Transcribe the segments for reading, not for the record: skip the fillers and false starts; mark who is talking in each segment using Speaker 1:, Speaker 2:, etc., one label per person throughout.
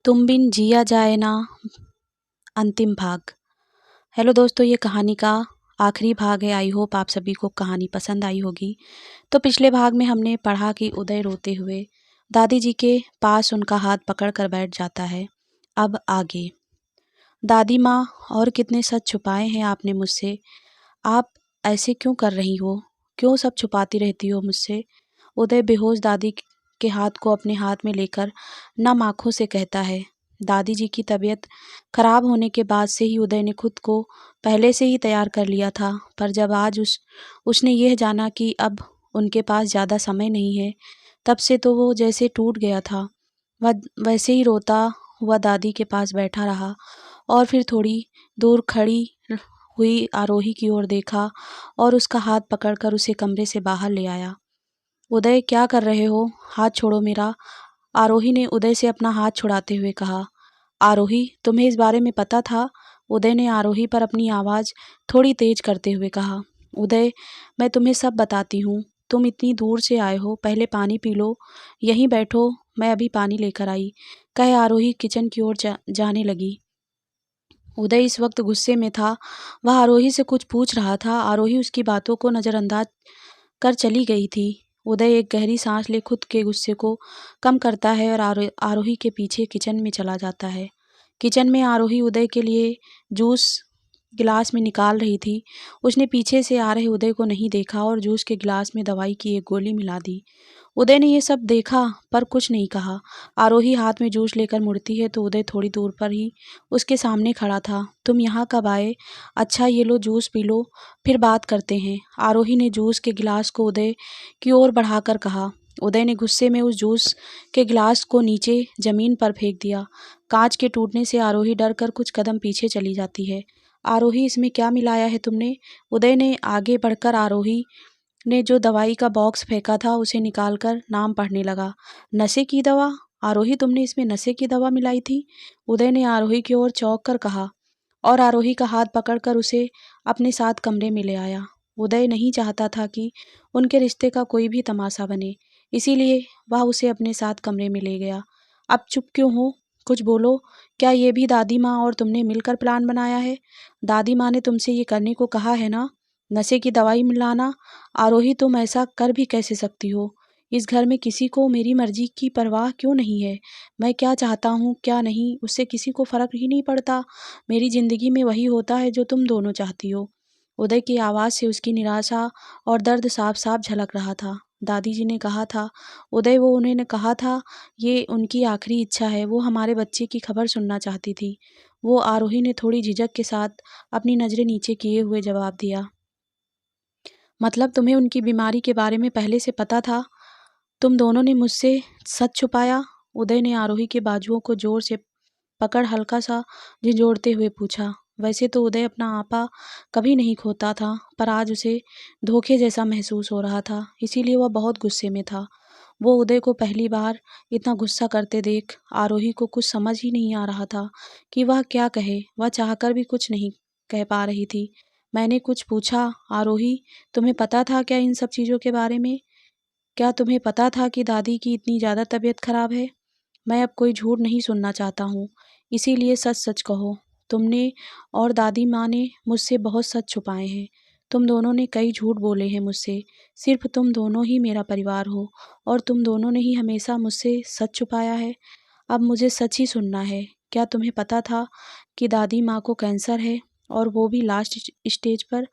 Speaker 1: तुम बिन जिया जाए ना अंतिम भाग। हेलो दोस्तों, ये कहानी का आखिरी भाग है। आई होप आप सभी को कहानी पसंद आई होगी। तो पिछले भाग में हमने पढ़ा कि उदय रोते हुए दादी जी के पास उनका हाथ पकड़ कर बैठ जाता है। अब आगे। दादी माँ, और कितने सच छुपाए हैं आपने मुझसे। आप ऐसे क्यों कर रही हो? क्यों सब छुपाती रहती हो मुझसे? उदय बेहोश दादी के हाथ को अपने हाथ में लेकर नम आंखों से कहता है। दादी जी की तबीयत खराब होने के बाद से ही उदय ने खुद को पहले से ही तैयार कर लिया था, पर जब आज उसने यह जाना कि अब उनके पास ज़्यादा समय नहीं है, तब से तो वो जैसे टूट गया था। वह वैसे ही रोता हुआ दादी के पास बैठा रहा और फिर थोड़ी दूर खड़ी हुई आरोही की ओर देखा और उसका हाथ पकड़कर उसे कमरे से बाहर ले आया। उदय, क्या कर रहे हो? हाथ छोड़ो मेरा। आरोही ने उदय से अपना हाथ छुड़ाते हुए कहा। आरोही, तुम्हें इस बारे में पता था? उदय ने आरोही पर अपनी आवाज़ थोड़ी तेज करते हुए कहा। उदय, मैं तुम्हें सब बताती हूँ। तुम इतनी दूर से आए हो, पहले पानी पी लो। यहीं बैठो, मैं अभी पानी लेकर आई, कहे आरोही किचन की ओर जाने लगी। उदय इस वक्त गुस्से में था। वह आरोही से कुछ पूछ रहा था। आरोही उसकी बातों को नज़रअंदाज कर चली गई थी। उदय एक गहरी सांस ले खुद के गुस्से को कम करता है और आरोही के पीछे किचन में चला जाता है। किचन में आरोही उदय के लिए जूस गिलास में निकाल रही थी। उसने पीछे से आ रहे उदय को नहीं देखा और जूस के गिलास में दवाई की एक गोली मिला दी। उदय ने ये सब देखा पर कुछ नहीं कहा। आरोही हाथ में जूस लेकर मुड़ती है तो उदय थोड़ी दूर पर ही उसके सामने खड़ा था। तुम यहाँ कब आए? अच्छा, ये लो जूस पी लो, फिर बात करते हैं। आरोही ने जूस के गिलास को उदय की ओर बढ़ाकर कहा। उदय ने गुस्से में उस जूस के गिलास को नीचे जमीन पर फेंक दिया। कांच के टूटने से आरोही डर कर कुछ कदम पीछे चली जाती है। आरोही, इसमें क्या मिलाया है तुमने? उदय ने आगे बढ़कर आरोही ने जो दवाई का बॉक्स फेंका था उसे निकालकर नाम पढ़ने लगा। नशे की दवा? आरोही, तुमने इसमें नशे की दवा मिलाई थी? उदय ने आरोही की ओर चौंक कर कहा और आरोही का हाथ पकड़कर उसे अपने साथ कमरे में ले आया। उदय नहीं चाहता था कि उनके रिश्ते का कोई भी तमाशा बने, इसीलिए वह उसे अपने साथ कमरे में ले गया। अब चुप क्यों हो? कुछ बोलो। क्या ये भी दादी माँ और तुमने मिलकर प्लान बनाया है? दादी माँ ने तुमसे ये करने को कहा है ना? नशे की दवाई मिलाना? आरोही, तुम ऐसा कर भी कैसे सकती हो? इस घर में किसी को मेरी मर्जी की परवाह क्यों नहीं है? मैं क्या चाहता हूँ क्या नहीं, उससे किसी को फर्क ही नहीं पड़ता। मेरी जिंदगी में वही होता है जो तुम दोनों चाहती हो। उदय की आवाज़ से उसकी निराशा और दर्द साफ साफ झलक रहा था। दादी जी ने कहा था, उदय, वो उन्होंने कहा था, ये उनकी आखिरी इच्छा है। वो हमारे बच्चे की खबर सुनना चाहती थी। वो आरोही ने थोड़ी झिझक के साथ अपनी नज़रें नीचे किए हुए जवाब दिया। मतलब तुम्हें उनकी बीमारी के बारे में पहले से पता था? तुम दोनों ने मुझसे सच छुपाया? उदय ने आरोही के बाजुओं को जोर से पकड़ हल्का सा झिंझोड़ते हुए पूछा। वैसे तो उदय अपना आपा कभी नहीं खोता था, पर आज उसे धोखे जैसा महसूस हो रहा था, इसीलिए वह बहुत गुस्से में था। वो उदय को पहली बार इतना गुस्सा करते देख आरोही को कुछ समझ ही नहीं आ रहा था कि वह क्या कहे। वह चाहकर भी कुछ नहीं कह पा रही थी। मैंने कुछ पूछा, आरोही, तुम्हें पता था क्या इन सब चीज़ों के बारे में? क्या तुम्हें पता था कि दादी की इतनी ज़्यादा तबीयत खराब है? मैं अब कोई झूठ नहीं सुनना चाहता हूँ, इसीलिए सच सच कहो। तुमने और दादी माँ ने मुझसे बहुत सच छुपाए हैं। तुम दोनों ने कई झूठ बोले हैं मुझसे। सिर्फ तुम दोनों ही मेरा परिवार हो और तुम दोनों ने ही हमेशा मुझसे सच छुपाया है। अब मुझे सच ही सुनना है। क्या तुम्हें पता था कि दादी माँ को कैंसर है, और वो भी लास्ट स्टेज पर?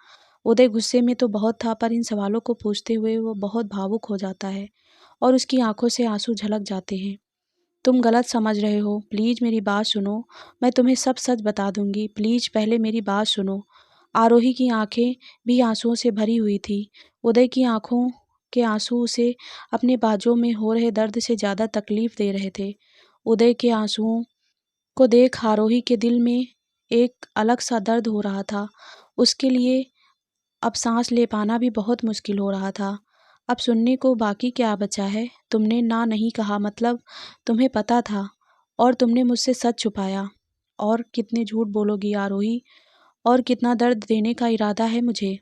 Speaker 1: उदय गुस्से में तो बहुत था, पर इन सवालों को पूछते हुए वो बहुत भावुक हो जाता है और उसकी आंखों से आंसू झलक जाते हैं। तुम गलत समझ रहे हो, प्लीज़ मेरी बात सुनो। मैं तुम्हें सब सच बता दूंगी, प्लीज़ पहले मेरी बात सुनो। आरोही की आंखें भी आंसुओं से भरी हुई थी। उदय की आंखों के आंसू उसे अपने बाजू में हो रहे दर्द से ज़्यादा तकलीफ दे रहे थे। उदय के आंसुओं को देख आरोही के दिल में एक अलग सा दर्द हो रहा था। उसके लिए अब सांस ले पाना भी बहुत मुश्किल हो रहा था। अब सुनने को बाकी क्या बचा है? तुमने ना नहीं कहा, मतलब तुम्हें पता था और तुमने मुझसे सच छुपाया। और कितने झूठ बोलोगी आरोही? और कितना दर्द देने का इरादा है मुझे?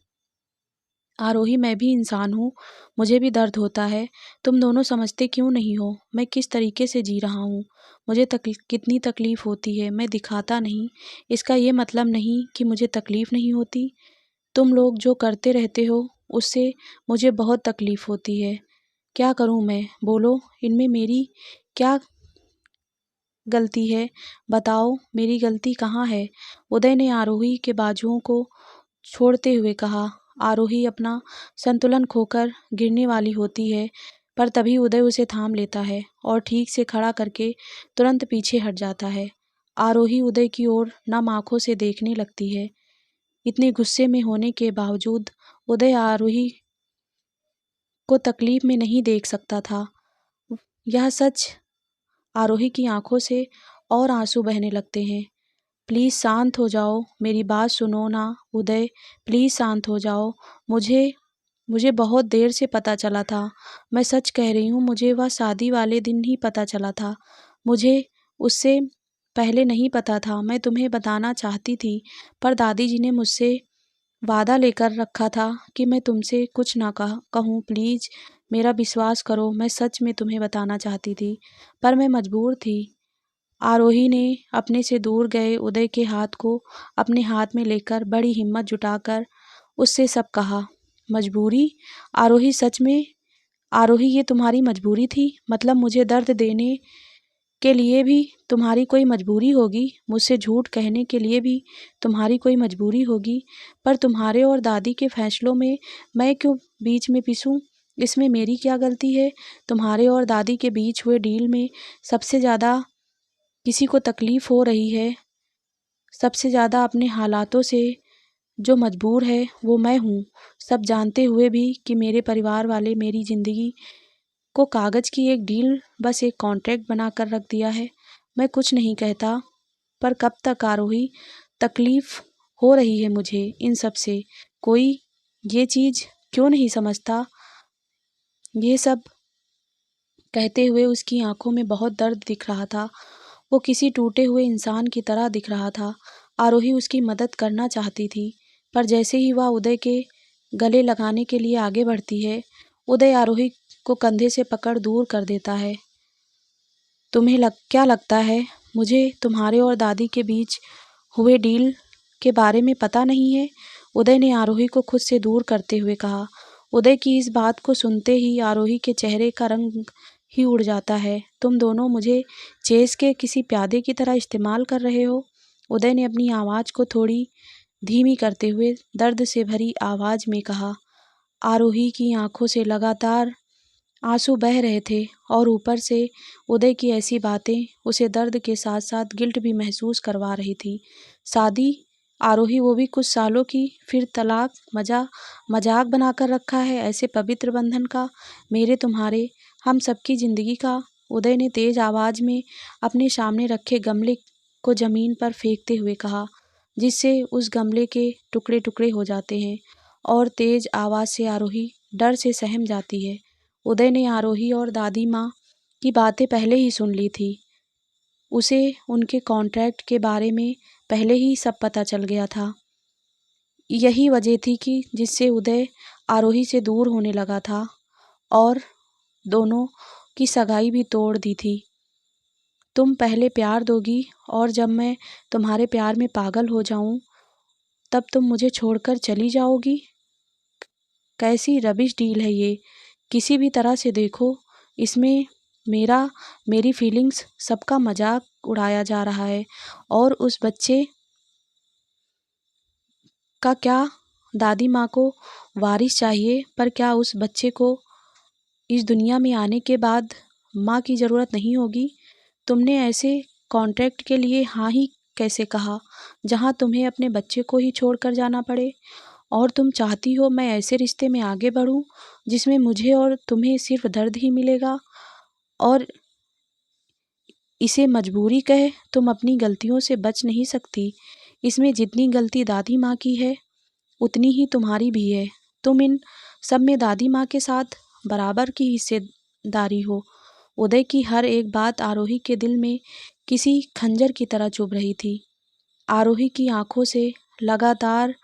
Speaker 1: आरोही, मैं भी इंसान हूँ, मुझे भी दर्द होता है। तुम दोनों समझते क्यों नहीं हो मैं किस तरीके से जी रहा हूँ। मुझे कितनी तकलीफ़ होती है, मैं दिखाता नहीं। इसका ये मतलब नहीं कि मुझे तकलीफ़ नहीं होती। तुम लोग जो करते रहते हो उससे मुझे बहुत तकलीफ़ होती है। क्या करूँ मैं? बोलो, इनमें मेरी क्या गलती है? बताओ, मेरी गलती कहाँ है? उदय ने आरोही के बाजुओं को छोड़ते हुए कहा। आरोही अपना संतुलन खोकर गिरने वाली होती है, पर तभी उदय उसे थाम लेता है और ठीक से खड़ा करके तुरंत पीछे हट जाता है। आरोही उदय की ओर नम आंखों से देखने लगती है। इतने गुस्से में होने के बावजूद उदय आरोही को तकलीफ में नहीं देख सकता था। यह सच आरोही की आंखों से और आंसू बहने लगते हैं। प्लीज़ शांत हो जाओ, मेरी बात सुनो ना उदय, प्लीज़ शांत हो जाओ। मुझे मुझे बहुत देर से पता चला था। मैं सच कह रही हूँ, मुझे वह शादी वाले दिन ही पता चला था। मुझे उससे पहले नहीं पता था। मैं तुम्हें बताना चाहती थी, पर दादी जी ने मुझसे वादा लेकर रखा था कि मैं तुमसे कुछ ना कहूँ। प्लीज़ मेरा विश्वास करो, मैं सच में तुम्हें बताना चाहती थी, पर मैं मजबूर थी। आरोही ने अपने से दूर गए उदय के हाथ को अपने हाथ में लेकर बड़ी हिम्मत जुटाकर उससे सब कहा। मजबूरी? आरोही, सच में? आरोही, ये तुम्हारी मजबूरी थी? मतलब मुझे दर्द देने के लिए भी तुम्हारी कोई मजबूरी होगी, मुझसे झूठ कहने के लिए भी तुम्हारी कोई मजबूरी होगी, पर तुम्हारे और दादी के फैसलों में मैं क्यों बीच में पिसूं? इसमें मेरी क्या गलती है? तुम्हारे और दादी के बीच हुए डील में सबसे ज़्यादा किसी को तकलीफ़ हो रही है, सबसे ज़्यादा अपने हालातों से जो मजबूर है वो मैं हूँ। सब जानते हुए भी कि मेरे परिवार वाले मेरी ज़िंदगी को कागज़ की एक डील, बस एक कॉन्ट्रैक्ट बनाकर रख दिया है। मैं कुछ नहीं कहता, पर कब तक आरोही? तकलीफ़ हो रही है मुझे इन सब से। कोई ये चीज़ क्यों नहीं समझता? ये सब कहते हुए उसकी आंखों में बहुत दर्द दिख रहा था। वो किसी टूटे हुए इंसान की तरह दिख रहा था। आरोही उसकी मदद करना चाहती थी, पर जैसे ही वह उदय के गले लगाने के लिए आगे बढ़ती है, उदय आरोही को कंधे से पकड़ दूर कर देता है। तुम्हें क्या लगता है मुझे तुम्हारे और दादी के बीच हुए डील के बारे में पता नहीं है? उदय ने आरोही को खुद से दूर करते हुए कहा। उदय की इस बात को सुनते ही आरोही के चेहरे का रंग ही उड़ जाता है। तुम दोनों मुझे चेस के किसी प्यादे की तरह इस्तेमाल कर रहे हो। उदय ने अपनी आवाज़ को थोड़ी धीमी करते हुए दर्द से भरी आवाज़ में कहा। आरोही की आंखों से लगातार आंसू बह रहे थे और ऊपर से उदय की ऐसी बातें उसे दर्द के साथ साथ गिल्ट भी महसूस करवा रही थी। शादी? आरोही, वो भी कुछ सालों की, फिर तलाक? मजाक बनाकर रखा है ऐसे पवित्र बंधन का, मेरे तुम्हारे हम सबकी ज़िंदगी का। उदय ने तेज आवाज़ में अपने सामने रखे गमले को ज़मीन पर फेंकते हुए कहा, जिससे उस गमले के टुकड़े टुकड़े हो जाते हैं और तेज आवाज़ से आरोही डर से सहम जाती है। उदय ने आरोही और दादी माँ की बातें पहले ही सुन ली थी। उसे उनके कॉन्ट्रैक्ट के बारे में पहले ही सब पता चल गया था। यही वजह थी कि जिससे उदय आरोही से दूर होने लगा था और दोनों की सगाई भी तोड़ दी थी। तुम पहले प्यार दोगी और जब मैं तुम्हारे प्यार में पागल हो जाऊं, तब तुम मुझे छोड़कर चली जाओगी। कैसी रबिश डील है ये? किसी भी तरह से देखो, इसमें मेरी फीलिंग्स सबका मजाक उड़ाया जा रहा है। और उस बच्चे का क्या? दादी माँ को वारिस चाहिए, पर क्या उस बच्चे को इस दुनिया में आने के बाद माँ की ज़रूरत नहीं होगी? तुमने ऐसे कॉन्ट्रैक्ट के लिए हाँ ही कैसे कहा, जहाँ तुम्हें अपने बच्चे को ही छोड़कर जाना पड़े? और तुम चाहती हो मैं ऐसे रिश्ते में आगे बढ़ूं जिसमें मुझे और तुम्हें सिर्फ दर्द ही मिलेगा? और इसे मजबूरी कहे, तुम अपनी गलतियों से बच नहीं सकती। इसमें जितनी गलती दादी माँ की है, उतनी ही तुम्हारी भी है। तुम इन सब में दादी माँ के साथ बराबर की हिस्सेदारी हो। उदय की हर एक बात आरोही के दिल में किसी खंजर की तरह चुभ रही थी। आरोही की आंखों से लगातार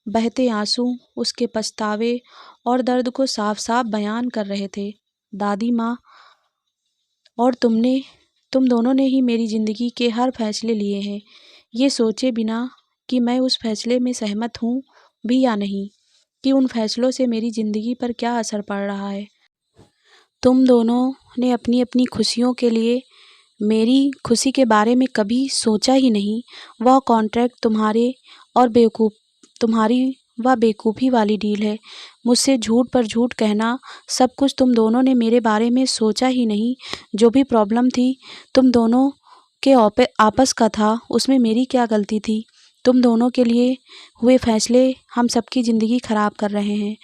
Speaker 1: बहते आंसू उसके पछतावे और दर्द को साफ साफ बयान कर रहे थे। दादी माँ, और तुम दोनों ने ही मेरी ज़िंदगी के हर फैसले लिए हैं, ये सोचे बिना कि मैं उस फैसले में सहमत हूँ भी या नहीं, कि उन फैसलों से मेरी ज़िंदगी पर क्या असर पड़ रहा है। तुम दोनों ने अपनी अपनी खुशियों के लिए मेरी खुशी के बारे में कभी सोचा ही नहीं। वह कॉन्ट्रैक्ट तुम्हारी वह बेवकूफ़ी वाली डील है। मुझसे झूठ पर झूठ कहना, सब कुछ तुम दोनों ने मेरे बारे में सोचा ही नहीं। जो भी प्रॉब्लम थी तुम दोनों के आपस का था, उसमें मेरी क्या गलती थी। तुम दोनों के लिए हुए फैसले हम सबकी ज़िंदगी ख़राब कर रहे हैं।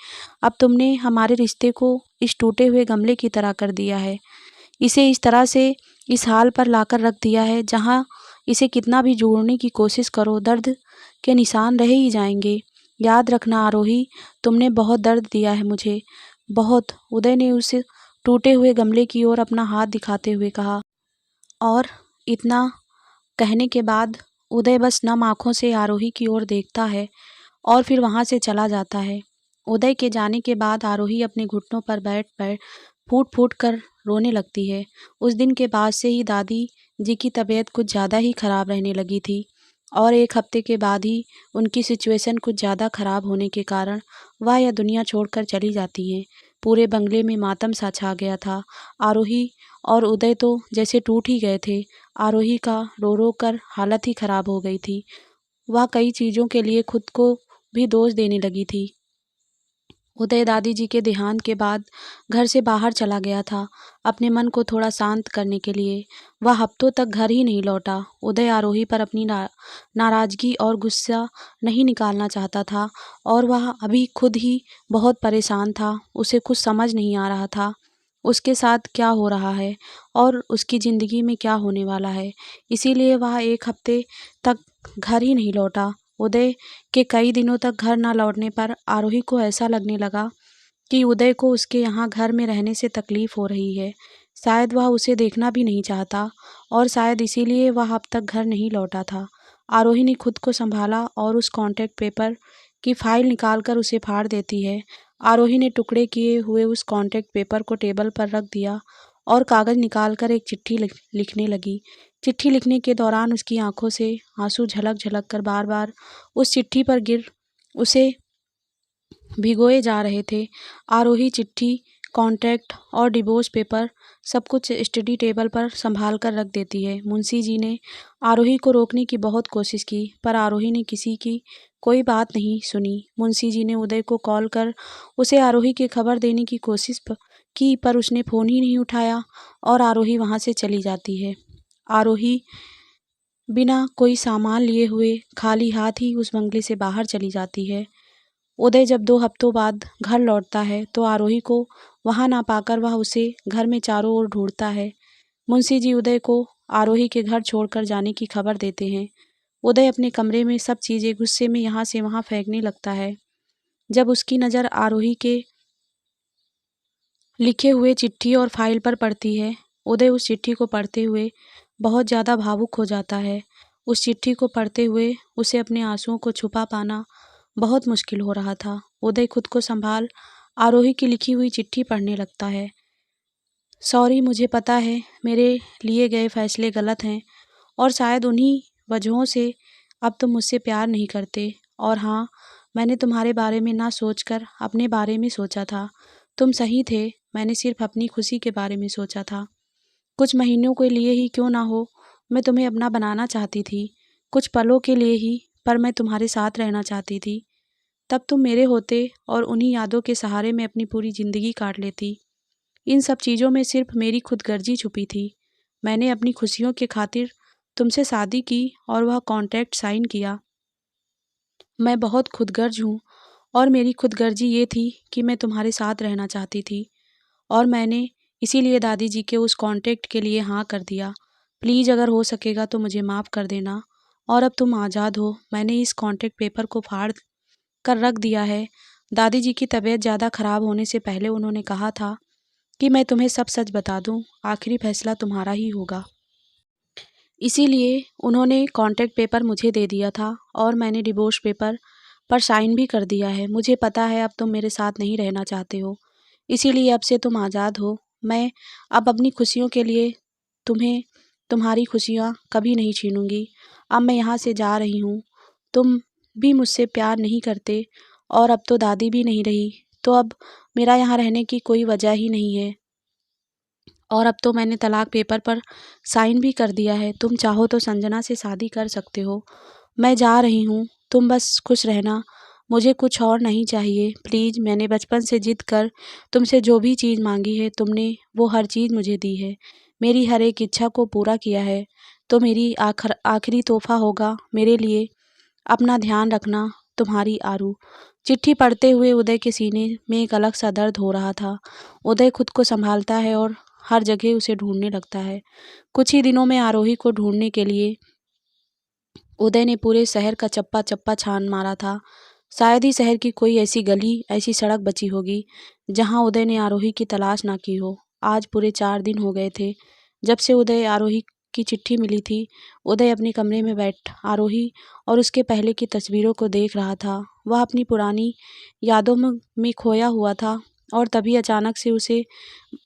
Speaker 1: अब तुमने हमारे रिश्ते को इस टूटे हुए गमले की तरह कर दिया है। इसे इस तरह से इस हाल पर लाकर रख दिया है जहाँ इसे कितना भी जोड़ने की कोशिश करो, दर्द के निशान रह ही जाएंगे। याद रखना आरोही, तुमने बहुत दर्द दिया है मुझे, बहुत। उदय ने उस टूटे हुए गमले की ओर अपना हाथ दिखाते हुए कहा। और इतना कहने के बाद उदय बस नम आँखों से आरोही की ओर देखता है और फिर वहाँ से चला जाता है। उदय के जाने के बाद आरोही अपने घुटनों पर बैठ फूट फूट कर रोने लगती है। उस दिन के बाद से ही दादी जी की तबीयत कुछ ज़्यादा ही खराब रहने लगी थी और एक हफ्ते के बाद ही उनकी सिचुएशन कुछ ज़्यादा खराब होने के कारण वह यह दुनिया छोड़कर चली जाती हैं। पूरे बंगले में मातम सा छा गया था। आरोही और उदय तो जैसे टूट ही गए थे। आरोही का रो रो कर हालत ही खराब हो गई थी। वह कई चीज़ों के लिए खुद को भी दोष देने लगी थी। उदय दादी जी के देहांत के बाद घर से बाहर चला गया था, अपने मन को थोड़ा शांत करने के लिए। वह हफ्तों तक घर ही नहीं लौटा। उदय आरोही पर अपनी नाराज़गी और गुस्सा नहीं निकालना चाहता था और वह अभी खुद ही बहुत परेशान था। उसे कुछ समझ नहीं आ रहा था उसके साथ क्या हो रहा है और उसकी ज़िंदगी में क्या होने वाला है। इसीलिए वह एक हफ्ते तक घर ही नहीं लौटा। उदय के कई दिनों तक घर न लौटने पर आरोही को ऐसा लगने लगा कि उदय को उसके यहाँ घर में रहने से तकलीफ़ हो रही है। शायद वह उसे देखना भी नहीं चाहता और शायद इसीलिए वह अब तक घर नहीं लौटा था। आरोही ने खुद को संभाला और उस कॉन्ट्रैक्ट पेपर की फाइल निकालकर उसे फाड़ देती है। आरोही ने टुकड़े किए हुए उस कॉन्ट्रैक्ट पेपर को टेबल पर रख दिया और कागज़ निकालकर एक चिट्ठी लिखने लगी। चिट्ठी लिखने के दौरान उसकी आंखों से आंसू झलक झलक कर बार बार उस चिट्ठी पर गिर उसे भिगोए जा रहे थे। आरोही चिट्ठी, कॉन्ट्रैक्ट और डिवोर्स पेपर सब कुछ स्टडी टेबल पर संभाल कर रख देती है। मुंशी जी ने आरोही को रोकने की बहुत कोशिश की पर आरोही ने किसी की कोई बात नहीं सुनी। मुंशी जी ने उदय को कॉल कर उसे आरोही की खबर देने की कोशिश की पर उसने फ़ोन ही नहीं उठाया और आरोही वहाँ से चली जाती है। आरोही बिना कोई सामान लिए हुए खाली हाथ ही उस बंगले से बाहर चली जाती है। उदय जब 2 हफ्तों बाद घर लौटता है तो आरोही को वहाँ ना पाकर वह उसे घर में चारों ओर ढूंढता है। मुंशी जी उदय को आरोही के घर छोड़कर जाने की खबर देते हैं। उदय अपने कमरे में सब चीज़ें गुस्से में यहाँ से वहाँ फेंकने लगता है। जब उसकी नज़र आरोही के लिखे हुए चिट्ठी और फाइल पर पड़ती है, उदय उस चिट्ठी को पढ़ते हुए बहुत ज़्यादा भावुक हो जाता है। उस चिट्ठी को पढ़ते हुए उसे अपने आंसुओं को छुपा पाना बहुत मुश्किल हो रहा था। उदय खुद को संभाल आरोही की लिखी हुई चिट्ठी पढ़ने लगता है। सॉरी, मुझे पता है मेरे लिए गए फैसले गलत हैं और शायद उन्हीं वजहों से अब तुम मुझसे प्यार नहीं करते। और हाँ, मैंने तुम्हारे बारे में ना सोचकर अपने बारे में सोचा था। तुम सही थे, मैंने सिर्फ अपनी खुशी के बारे में सोचा था। कुछ महीनों के लिए ही क्यों ना हो, मैं तुम्हें अपना बनाना चाहती थी। कुछ पलों के लिए ही, पर मैं तुम्हारे साथ रहना चाहती थी। तब तुम मेरे होते और उन्हीं यादों के सहारे मैं अपनी पूरी ज़िंदगी काट लेती। इन सब चीज़ों में सिर्फ मेरी खुदगर्जी छुपी थी। मैंने अपनी खुशियों के खातिर तुमसे शादी की और वह कॉन्ट्रैक्ट साइन किया। मैं बहुत खुदगर्ज हूँ और मेरी खुदगर्जी ये थी कि मैं तुम्हारे साथ रहना चाहती थी और मैंने इसीलिए दादी जी के उस कॉन्ट्रैक्ट के लिए हाँ कर दिया। प्लीज़ अगर हो सकेगा तो मुझे माफ़ कर देना और अब तुम आज़ाद हो। मैंने इस कॉन्ट्रैक्ट पेपर को फाड़ कर रख दिया है। दादी जी की तबीयत ज़्यादा ख़राब होने से पहले उन्होंने कहा था कि मैं तुम्हें सब सच बता दूं, आखिरी फैसला तुम्हारा ही होगा। इसीलिए उन्होंने कॉन्ट्रैक्ट पेपर मुझे दे दिया था और मैंने डिवोर्स पेपर पर साइन भी कर दिया है। मुझे पता है अब तुम मेरे साथ नहीं रहना चाहते हो, इसीलिए अब से तुम आज़ाद हो। मैं अब अपनी खुशियों के लिए तुम्हें तुम्हारी खुशियाँ कभी नहीं छीनूंगी। अब मैं यहाँ से जा रही हूँ। तुम भी मुझसे प्यार नहीं करते और अब तो दादी भी नहीं रही, तो अब मेरा यहाँ रहने की कोई वजह ही नहीं है। और अब तो मैंने तलाक पेपर पर साइन भी कर दिया है। तुम चाहो तो संजना से शादी कर सकते हो। मैं जा रही हूँ, तुम बस खुश रहना। मुझे कुछ और नहीं चाहिए, प्लीज़। मैंने बचपन से जिद कर तुमसे जो भी चीज़ मांगी है, तुमने वो हर चीज़ मुझे दी है। मेरी हर एक इच्छा को पूरा किया है। तो मेरी आखिरी तोहफा होगा मेरे लिए। अपना ध्यान रखना, तुम्हारी आरू। चिट्ठी पढ़ते हुए उदय के सीने में एक अलग सा दर्द हो रहा था। उदय खुद को संभालता है और हर जगह उसे ढूंढने लगता है। कुछ ही दिनों में आरोही को ढूंढने के लिए उदय ने पूरे शहर का चप्पा चप्पा छान मारा था। शायद ही शहर की कोई ऐसी गली, ऐसी सड़क बची होगी जहां उदय ने आरोही की तलाश ना की हो। आज पूरे 4 दिन हो गए थे जब से उदय आरोही की चिट्ठी मिली थी। उदय अपने कमरे में बैठ आरोही और उसके पहले की तस्वीरों को देख रहा था। वह अपनी पुरानी यादों में खोया हुआ था और तभी अचानक से उसे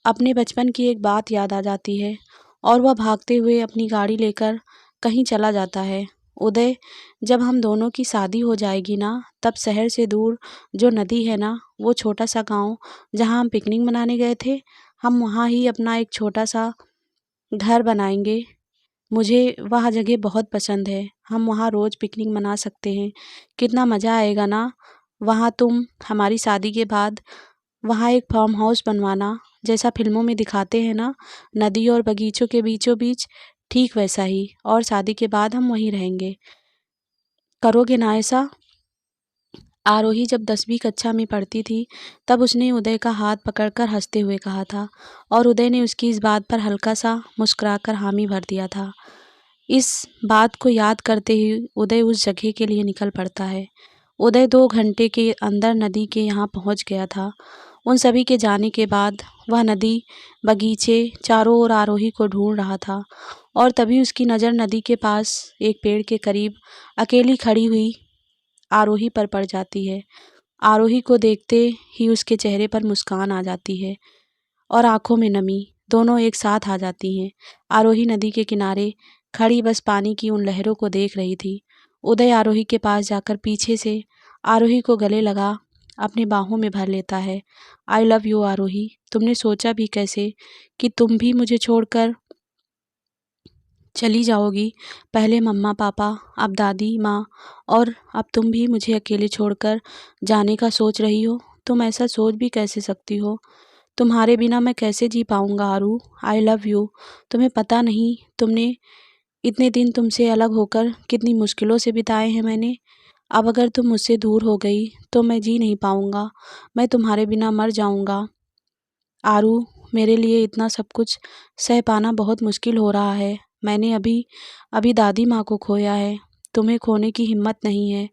Speaker 1: अपने बचपन की एक बात याद आ जाती है और वह भागते हुए अपनी गाड़ी लेकर कहीं चला जाता है। उदय, जब हम दोनों की शादी हो जाएगी ना, तब शहर से दूर जो नदी है ना, वो छोटा सा गांव जहां हम पिकनिक मनाने गए थे, हम वहां ही अपना एक छोटा सा घर बनाएंगे। मुझे वह जगह बहुत पसंद है। हम वहाँ रोज़ पिकनिक मना सकते हैं। कितना मज़ा आएगा ना। वहाँ तुम हमारी शादी के बाद वहाँ एक फार्म हाउस बनवाना, जैसा फिल्मों में दिखाते हैं ना, नदी और बगीचों के बीचों बीच, ठीक वैसा ही। और शादी के बाद हम वहीं रहेंगे। करोगे ना ऐसा? आरोही जब 10वीं कक्षा में पढ़ती थी तब उसने उदय का हाथ पकड़कर हंसते हुए कहा था और उदय ने उसकी इस बात पर हल्का सा मुस्कुराकर हामी भर दिया था। इस बात को याद करते ही उदय उस जगह के लिए निकल पड़ता है। उदय 2 घंटे के अंदर नदी के यहाँ पहुँच गया था। उन सभी के जाने के बाद वह नदी, बगीचे, चारों ओर आरोही को ढूंढ रहा था और तभी उसकी नज़र नदी के पास एक पेड़ के करीब अकेली खड़ी हुई आरोही पर पड़ जाती है। आरोही को देखते ही उसके चेहरे पर मुस्कान आ जाती है और आंखों में नमी दोनों एक साथ आ जाती हैं। आरोही नदी के किनारे खड़ी बस पानी की उन लहरों को देख रही थी। उदय आरोही के पास जाकर पीछे से आरोही को गले लगा अपनी बाहों में भर लेता है। आई लव यू आरोही। तुमने सोचा भी कैसे कि तुम भी मुझे छोड़कर चली जाओगी? पहले मम्मा पापा, अब दादी माँ और अब तुम भी मुझे अकेले छोड़कर जाने का सोच रही हो। तुम ऐसा सोच भी कैसे सकती हो? तुम्हारे बिना मैं कैसे जी पाऊँगा आरू? आई लव यू। तुम्हें पता नहीं तुमने इतने दिन तुमसे अलग होकर कितनी मुश्किलों से बिताए हैं मैंने। अब अगर तुम मुझसे दूर हो गई तो मैं जी नहीं पाऊँगा। मैं तुम्हारे बिना मर जाऊँगा। आरू, मेरे लिए इतना सब कुछ सह पाना बहुत मुश्किल हो रहा है। मैंने अभी अभी दादी माँ को खोया है। तुम्हें खोने की हिम्मत नहीं है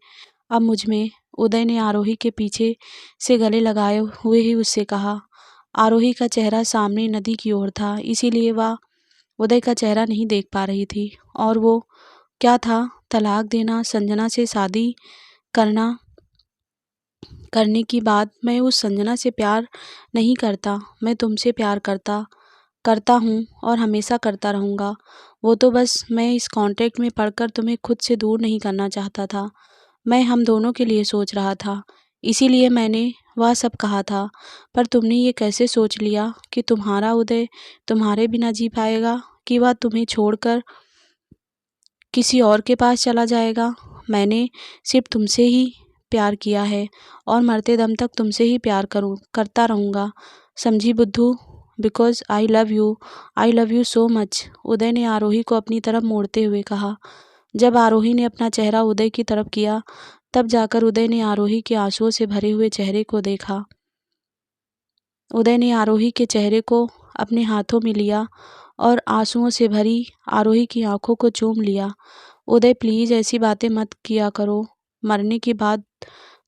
Speaker 1: अब मुझ में। उदय ने आरोही के पीछे से गले लगाए हुए ही उससे कहा। आरोही का चेहरा सामने नदी की ओर था, इसीलिए वह उदय का चेहरा नहीं देख पा रही थी। और वो क्या था? तलाक देना, संजना से शादी करना। करने की बात, मैं उस संजना से प्यार नहीं करता। मैं तुमसे प्यार करता करता हूँ और हमेशा करता रहूँगा। वो तो बस मैं इस कॉन्ट्रैक्ट में पढ़कर तुम्हें खुद से दूर नहीं करना चाहता था। मैं हम दोनों के लिए सोच रहा था, इसीलिए मैंने वह सब कहा था। पर तुमने ये कैसे सोच लिया कि तुम्हारा उदय तुम्हारे बिना जी पाएगा, कि वह तुम्हें छोड़कर किसी और के पास चला जाएगा? मैंने सिर्फ तुमसे ही प्यार किया है और मरते दम तक तुमसे ही प्यार करता रहूँगा। समझी बुद्धू? Because I love you so much. Uday ने आरोही को अपनी तरफ मोड़ते हुए कहा। जब आरोही ने अपना चेहरा उदय की तरफ किया तब जाकर उदय ने आरोही के आंसुओं से भरे हुए चेहरे को देखा। उदय ने आरोही के चेहरे को अपने हाथों में लिया और आंसुओं से भरी आरोही की आंखों को चूम लिया। उदय, प्लीज़ ऐसी बातें मत किया करो। मरने की बात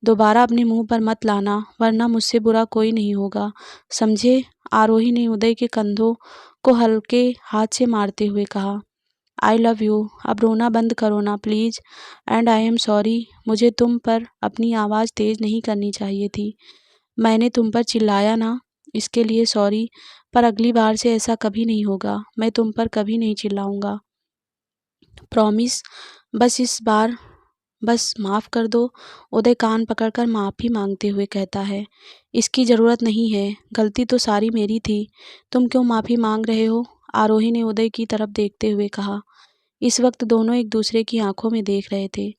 Speaker 1: दोबारा अपने मुंह पर मत लाना, वरना मुझसे बुरा कोई नहीं होगा, समझे? आरोही ने उदय के कंधों को हल्के हाथ से मारते हुए कहा। आई लव यू। अब रोना बंद करो ना please. And I am sorry, मुझे तुम पर अपनी आवाज़ तेज़ नहीं करनी चाहिए थी। मैंने तुम पर चिल्लाया ना, इसके लिए सॉरी। पर अगली बार से ऐसा कभी नहीं होगा। मैं तुम पर कभी नहीं चिल्लाऊंगा, प्रॉमिस। बस इस बार बस माफ़ कर दो। उदय कान पकड़कर माफ़ी मांगते हुए कहता है, इसकी ज़रूरत नहीं है, गलती तो सारी मेरी थी। तुम क्यों माफ़ी मांग रहे हो? आरोही ने उदय की तरफ देखते हुए कहा। इस वक्त दोनों एक दूसरे की आंखों में देख रहे थे।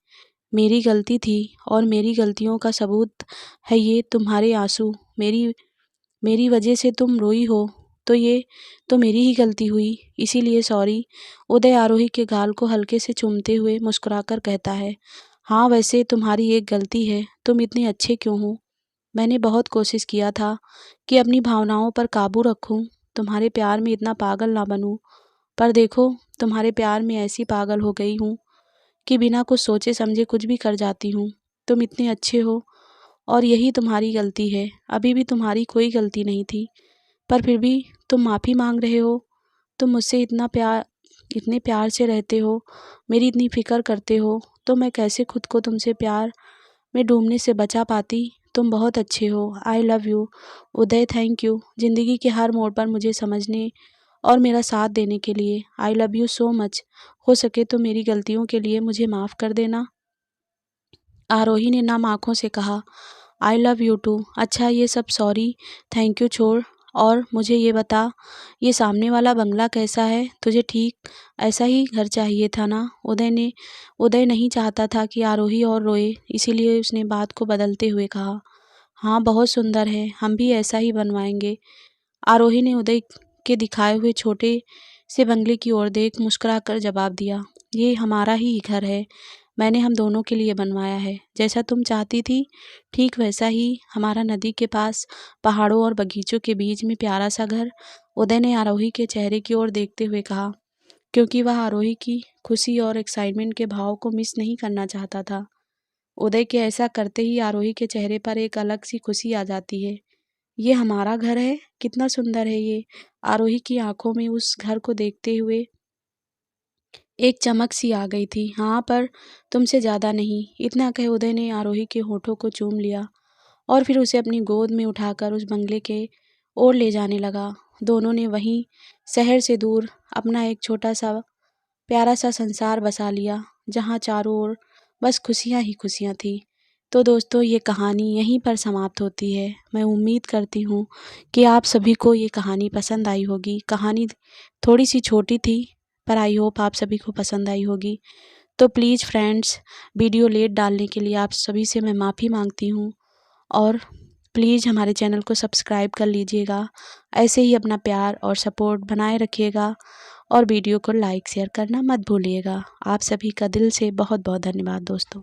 Speaker 1: मेरी गलती थी और मेरी गलतियों का सबूत है ये तुम्हारे आंसू। मेरी वजह से तुम रोई हो, तो ये तो मेरी ही गलती हुई, इसीलिए सॉरी। उदय आरोही के गाल को हल्के से चूमते हुए मुस्कुराकर कहता है, हाँ वैसे तुम्हारी एक गलती है, तुम इतने अच्छे क्यों हो? मैंने बहुत कोशिश किया था कि अपनी भावनाओं पर काबू रखूं, तुम्हारे प्यार में इतना पागल ना बनूं, पर देखो तुम्हारे प्यार में ऐसी पागल हो गई हूँ कि बिना कुछ सोचे समझे कुछ भी कर जाती हूँ। तुम इतने अच्छे हो और यही तुम्हारी गलती है। अभी भी तुम्हारी कोई गलती नहीं थी, पर फिर भी तुम माफ़ी मांग रहे हो। तुम मुझसे इतने प्यार से रहते हो, मेरी इतनी फ़िक्र करते हो, तो मैं कैसे खुद को तुमसे प्यार में डूबने से बचा पाती। तुम बहुत अच्छे हो। आई love you Uday. Thank you ज़िंदगी के हर मोड़ पर मुझे समझने और मेरा साथ देने के लिए। आई लव यू सो मच। हो सके तो मेरी गलतियों के लिए मुझे माफ़ कर देना। आरोही ने नम आँखों से कहा, आई लव यू टू। अच्छा ये सब सॉरी थैंक यू छोड़ और मुझे ये बता, ये सामने वाला बंगला कैसा है? तुझे ठीक ऐसा ही घर चाहिए था ना? उदय नहीं चाहता था कि आरोही और रोए, इसीलिए उसने बात को बदलते हुए कहा, हाँ बहुत सुंदर है, हम भी ऐसा ही बनवाएंगे। आरोही ने उदय के दिखाए हुए छोटे से बंगले की ओर देख मुस्कुराकर जवाब दिया, ये हमारा ही घर है, मैंने हम दोनों के लिए बनवाया है। जैसा तुम चाहती थी ठीक वैसा ही, हमारा नदी के पास पहाड़ों और बगीचों के बीच में प्यारा सा घर। उदय ने आरोही के चेहरे की ओर देखते हुए कहा, क्योंकि वह आरोही की खुशी और एक्साइटमेंट के भाव को मिस नहीं करना चाहता था। उदय के ऐसा करते ही आरोही के चेहरे पर एक अलग सी खुशी आ जाती है। ये हमारा घर है, कितना सुंदर है ये। आरोही की आंखों में उस घर को देखते हुए एक चमक सी आ गई थी। हाँ पर तुमसे ज़्यादा नहीं। इतना कह उदय ने आरोही के होठों को चूम लिया और फिर उसे अपनी गोद में उठाकर उस बंगले के ओर ले जाने लगा। दोनों ने वहीं शहर से दूर अपना एक छोटा सा प्यारा सा संसार बसा लिया, जहाँ चारों ओर बस खुशियाँ ही खुशियाँ थी। तो दोस्तों ये कहानी यहीं पर समाप्त होती है। मैं उम्मीद करती हूँ कि आप सभी को ये कहानी पसंद आई होगी। कहानी थोड़ी सी छोटी थी, पर आई होप आप सभी को पसंद आई होगी। तो प्लीज़ फ्रेंड्स, वीडियो लेट डालने के लिए आप सभी से मैं माफ़ी मांगती हूँ और प्लीज़ हमारे चैनल को सब्सक्राइब कर लीजिएगा। ऐसे ही अपना प्यार और सपोर्ट बनाए रखिएगा और वीडियो को लाइक शेयर करना मत भूलिएगा। आप सभी का दिल से बहुत बहुत धन्यवाद दोस्तों।